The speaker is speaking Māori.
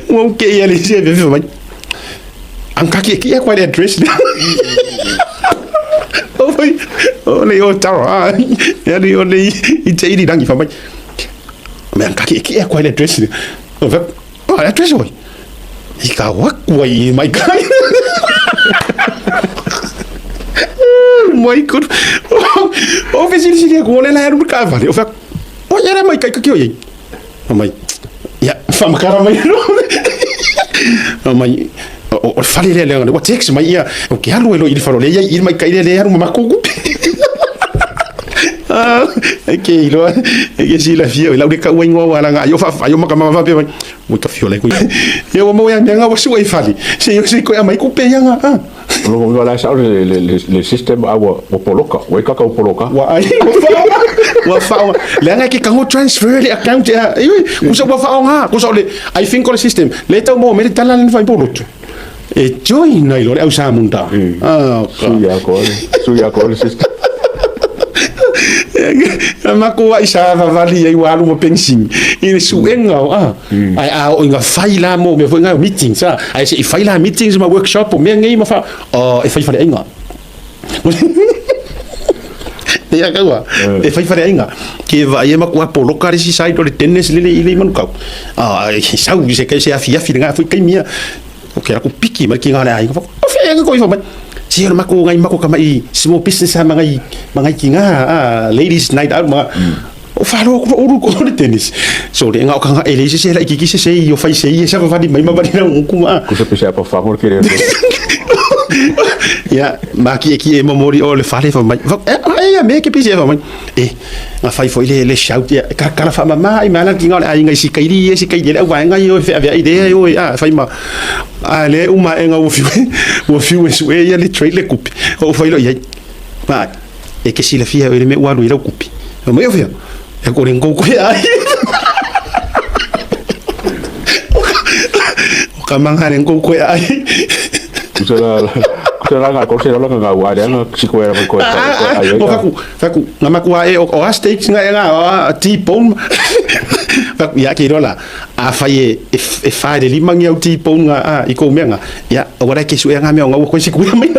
Okay, ele se vê vai. Angka que é qual é address? Oi. Olha o taro. Ele olha e te iri dangi vai. Mas angka que é qual é address? Oh, address oi. Ika wakwai my guy. Mai kur. O vecino se liga com ele lá no carro. Eu falei, olha era mai kai que oi. Mai. Ya, fama cara mai. Mai. O falei ele o text mai ia. O que alô ele falou ele ia mai kai ele era uma macugu. Ah, que lo que si la fio la única wen wa la nga yo fa yo maka mama pe mo ka fio le ko yo mo ya nga wa suai fali se yo se ko ya mai ku pe ya nga lo la sa le système awa o poloka o ka poloka wa ai wa fa le nga ki ka ngo transfer le account ya yo ku sa wa fa nga ku sa le I think ko le system le ta mo me tala le fa poloto e join na lo le usa munda ah suya ko le system Mako wa isa vali ai wa lu pension ini suenga ai o inga faila mo me nga meeting sa ai se faila meetings ma workshop me ngai ma fa e fai fa inga ya ka wa e fai fa inga ke va ai ma ko polo kare si sai do tennis le man ka sa u se ke se afia nga foi kai mia o ke aku piki ma ki nga ai fa fa ko fa si orang mako kamai small business sama mangai kinga ladies night out ma o falo ko tennis so de nga ka ele se la kiki se yo fai se sa va di mai ma va di na kuma ku se pesa por favor querer ya ma ki e memori o le fale fa mai ya me ke pisa fa mai nga fai foi le shout ya ka fa mama ai mana kinga ai ngai si kai le wa ngai yo fa idea yo fai ma ale uma enga o fiu su e le trade le kupi o fai lo ia ma e ke si la fia ele me wa lo kupi o me fia e ko ringo ko ai o ka manga ringo ko ai Kusala nga ko sela nga wa dia nga sikuera ko ai faku nga makua e o steaks nga T-bone ya ke rola a fai e fai de limang ya T-bone nga i ko menga ya ora ke su nga me nga ko sikuera mai